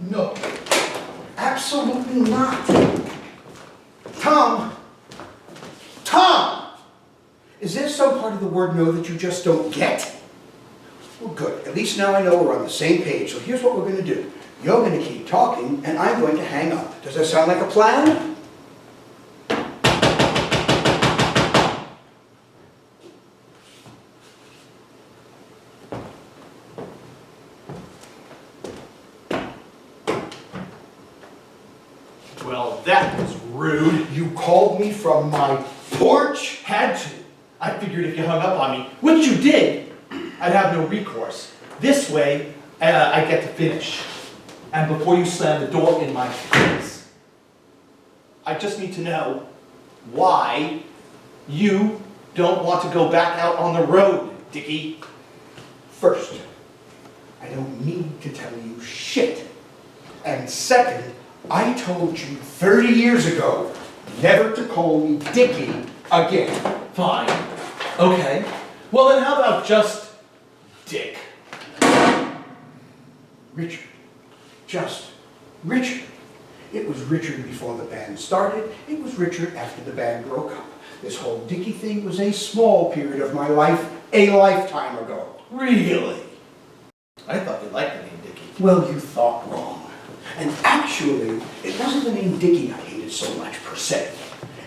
No. Absolutely not. Tom! Tom! Is there some part of the word no that you just don't get? Well, good. At least now I know we're on the same page. So here's what we're going to do. You're going to keep talking, and I'm going to hang up. Does that sound like a plan? Well, that was rude. You called me from my porch? Had to. I figured if you hung up on me, which you did, I'd have no recourse. This way, I get to finish. And before you slam the door in my face, I just need to know why you don't want to go back out on the road, Dickie. First, I don't need to tell you shit. And second, I told you 30 years ago never to call me Dickie again. Fine. Okay. Well then how about just Dick? Richard. Just Richard. It was Richard before the band started. It was Richard after the band broke up. This whole Dickie thing was a small period of my life, a lifetime ago. Really? I thought you liked the name Dickie. Well, you thought wrong. And actually, it wasn't the name Dickie I hated so much per se.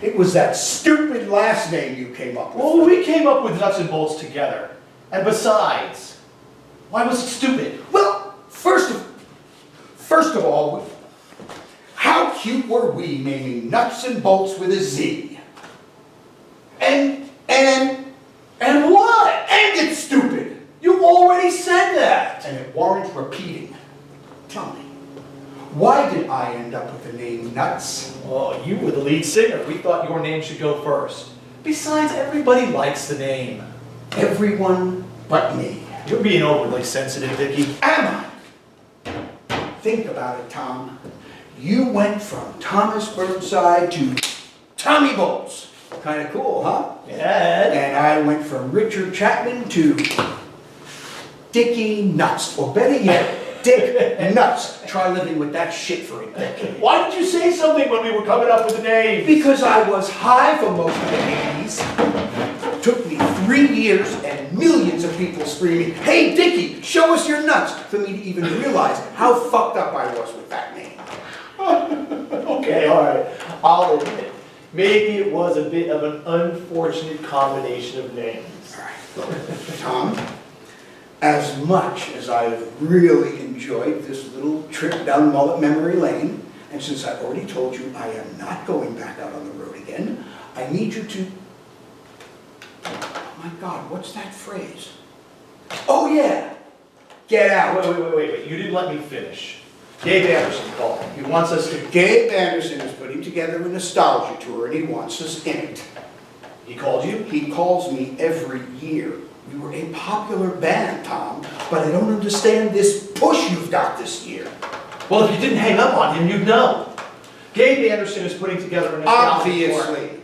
It was that stupid last name you came up with. Well, we came up with Nutz Boltz together. And besides, why was it stupid? Well, first of all, how cute were we naming Nutz and Boltz with a Z? And what? And it's stupid. You already said that. And it warrants repeating. Tell me, why did I end up with the name Nutz? Oh, you were the lead singer. We thought your name should go first. Besides, everybody likes the name. Everyone but me. You're being overly sensitive, Dickie. Am I? Think about it, Tom. You went from Thomas Burnside to Tommy Boltz. Kind of cool, huh? Yeah. And I went from Richard Chapman to Dickie Nutz. Or better yet, Dick Nutz. Try living with that shit for a decade. Why didn't you say something when we were coming up with the name? Because I was high for most of the 80s. Took me 3 years and millions of people screaming, "Hey Dickie, show us your nuts," for me to even realize how fucked up I was with that name. Okay, all right. I'll admit. Maybe it was a bit of an unfortunate combination of names. All right, look, Tom, as much as I've really enjoyed this little trip down Mullet Memory Lane, and since I've already told you I am not going back out on the road again, I need you to... Oh my God, what's that phrase? Oh yeah, get out. Wait. You didn't let me finish. Gabe Anderson called. He wants us to... Gabe Anderson is putting together a nostalgia tour and he wants us in it. He called you? He calls me every year. We were a popular band, Tom, but I don't understand this push you've got this year. Well, if you didn't hang up on him, you'd know. Gabe Anderson is putting together a nostalgia tour. Obviously.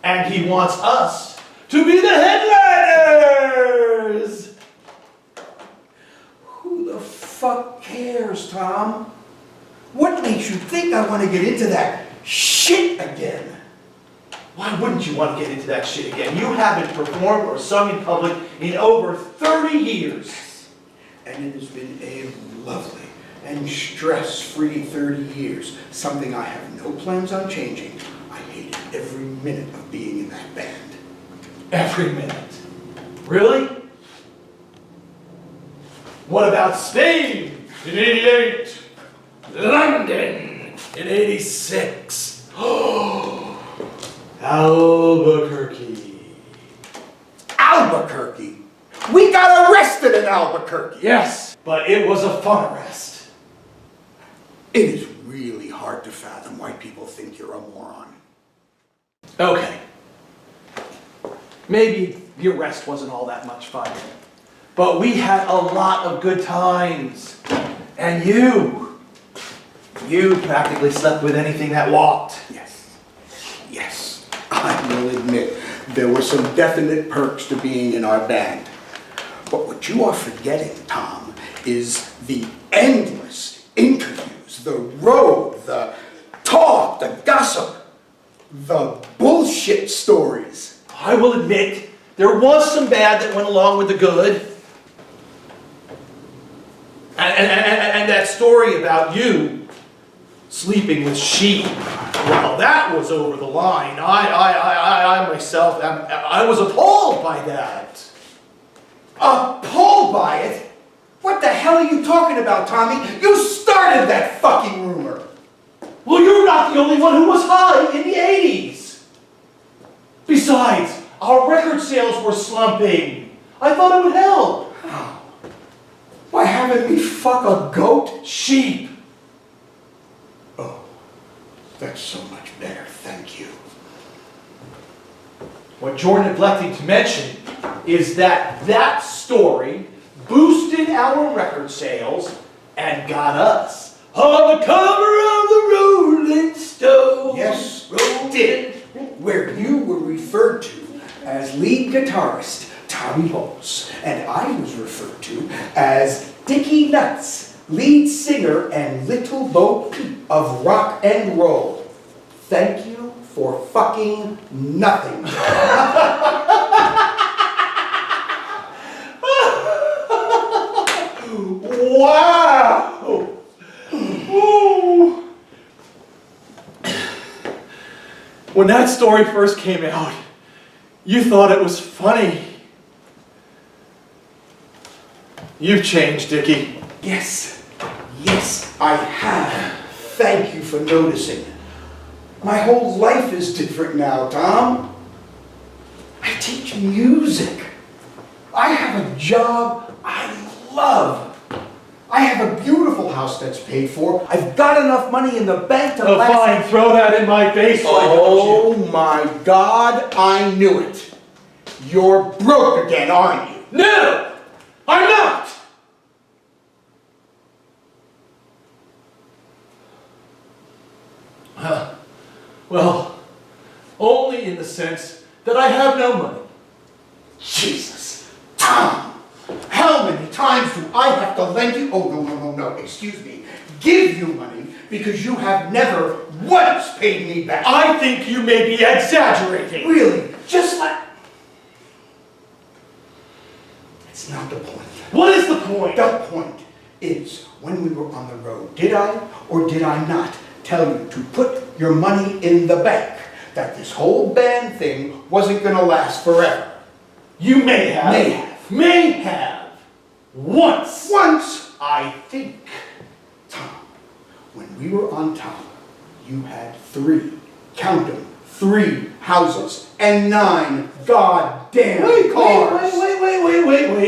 And he wants us to be the headliners! Who the fuck cares, Tom? What makes you think I want to get into that shit again? Why wouldn't you want to get into that shit again? You haven't performed or sung in public in over 30 years. And it has been a lovely and stress-free 30 years, something I have no plans on changing. I hated every minute of being in that band. Every minute. Really? What about Spain in 88? London in 86? Albuquerque. Albuquerque? We got arrested in Albuquerque! Yes, but it was a fun arrest. It is really hard to fathom why people think you're a moron. Okay. Maybe the arrest wasn't all that much fun. But we had a lot of good times. And you practically slept with anything that walked. Yes, I will admit there were some definite perks to being in our band. But what you are forgetting, Tom, is the endless interviews, the road, the talk, the gossip, the bullshit stories. I will admit, there was some bad that went along with the good. And that story about you sleeping with sheep, well, that was over the line. I myself, I was appalled by that. Appalled by it? What the hell are you talking about, Tommy? You started that fucking rumor. Well, you're not the only one who was high in the 80s. Besides, our record sales were slumping. I thought it would help. How? By having me fuck a goat? Sheep. Oh, that's so much better, thank you. What you're neglecting to mention is that that story boosted our record sales and got us on the cover of the Rolling Stone. Yes, it did. Where you were referred to as lead guitarist Nutz Boltz, and I was referred to as Dickie Nutz, lead singer and Little Bo Peep of rock and roll. Thank you for fucking nothing. Wow! Ooh. When that story first came out, you thought it was funny. You've changed, Dickie. Yes, I have. Thank you for noticing. My whole life is different now, Tom. I teach music. I have a job I love. I have a beautiful house that's paid for. I've got enough money in the bank to last... Fine, throw that in my face. Oh my God, I knew it. You're broke again, aren't you? No, I'm not. Well, only in the sense that I have no money. Jesus, Tom, how many times do I have to lend you? Oh, no, excuse me. Give you money because you have never once paid me back. I think you may be exaggerating. Really, just like... It's not the point. What is the point? The point is, when we were on the road, did I or did I not tell you to put your money in the bank? That this whole band thing wasn't going to last forever. You may have. May have. May have. Once. Once. I think. Tom, when we were on top, you had 3, count them, 3 houses and 9 goddamn cars. Wait.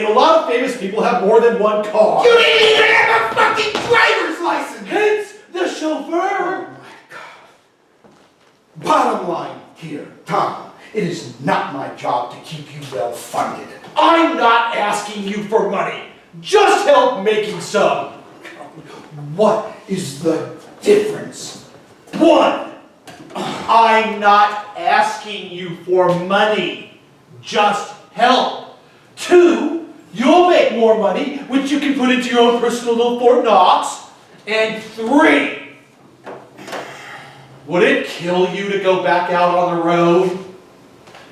A lot of famous people have more than one car. You didn't even have a fucking driver's license! Hence the chauffeur. Oh my God. Bottom line here, Tom, it is not my job to keep you well funded. I'm not asking you for money. Just help making some. What is the difference? 1, I'm not asking you for money. Just help. 2, you'll make more money, which you can put into your own personal little Fort Knox. And 3, would it kill you to go back out on the road?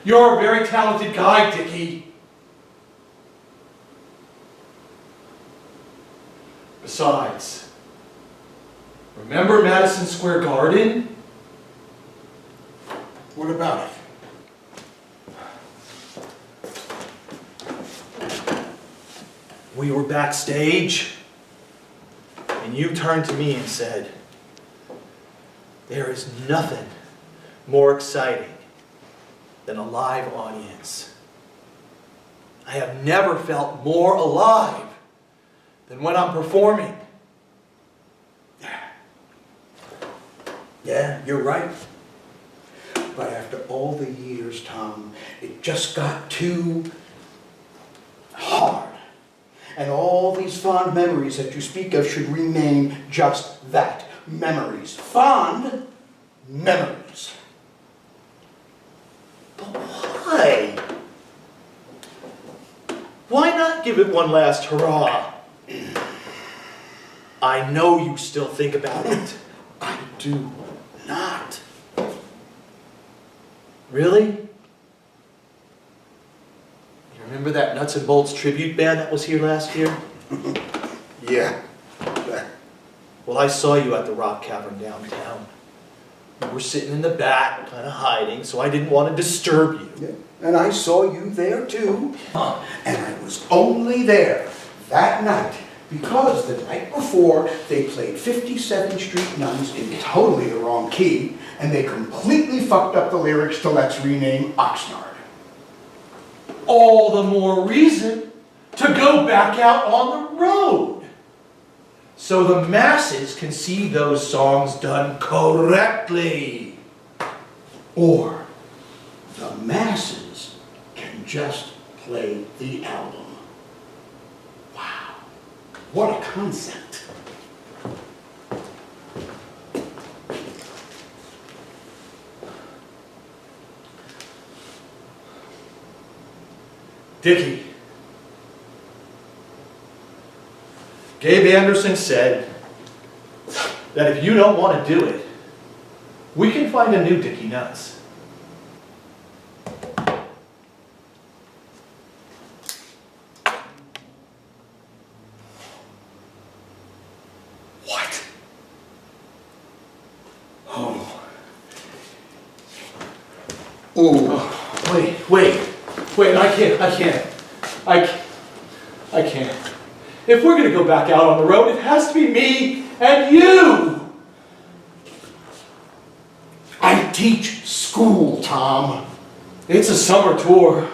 You're a very talented guy, Dickie. Besides, remember Madison Square Garden? What about it? We were backstage, and you turned to me and said, "There is nothing more exciting than a live audience. I have never felt more alive than when I'm performing." Yeah, you're right. But after all the years, Tom, it just got too hard. And all these fond memories that you speak of should remain just that, memories. Fond memories. But why? Why not give it one last hurrah? I know you still think about it. I do not. Really? You remember that Nutz Boltz tribute band that was here last year? Yeah. Well, I saw you at the Rock Cavern downtown. You were sitting in the back, kind of hiding, so I didn't want to disturb you. Yeah. And I saw you there too. And I was only there that night because the night before they played 57th Street Nuns in totally the wrong key, and they completely fucked up the lyrics to Let's Rename Oxnard. All the more reason to go back out on the road, so the masses can see those songs done correctly. Or the masses can just play the album. Wow, what a concept. Dickie, Gabe Anderson said that if you don't want to do it, we can find a new Dickie Nutz. What? Oh. Oh. Wait, I can't. If we're gonna go back out on the road, it has to be me and you! I teach school, Tom. It's a summer tour.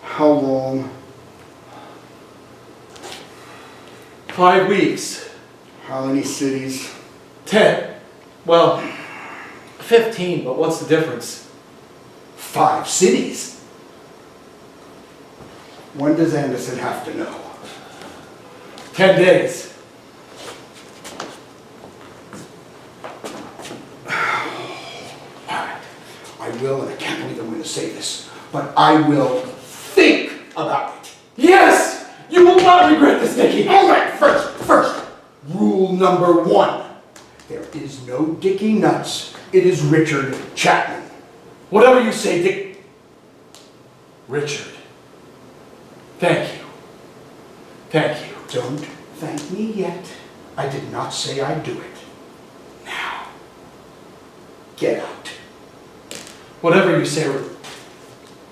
How long? 5 weeks. How many cities? 10. Well, 15, but what's the difference? 5 cities. When does Anderson have to know? 10 days. Alright, I will, and I can't believe I'm going to say this, but I will think about it. Yes! You will not regret this, Dickie! Alright, first, rule number 1. There is no Dickie Nutz. It is Richard Chapman. Whatever you say, Dick. Richard. Thank you. Thank you. Don't thank me yet. I did not say I'd do it. Now, get out. Whatever you say,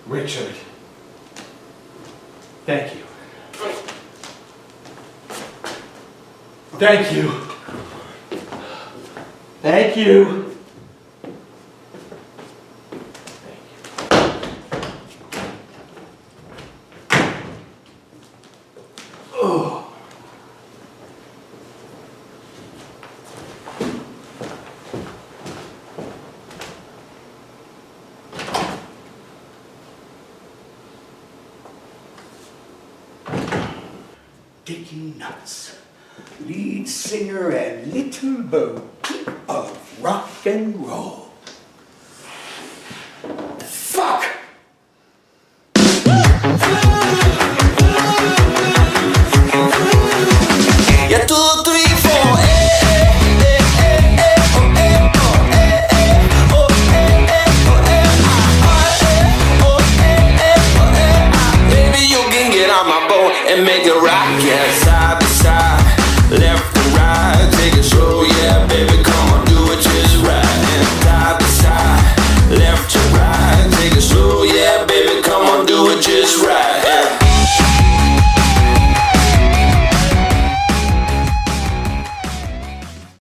Richard. Thank you. Thank you. Thank you. Dickie Nutz, lead singer and little bo peep of rock and roll. Fuck! Yeah, 2, 3, 4. Baby, you can get on my boat and make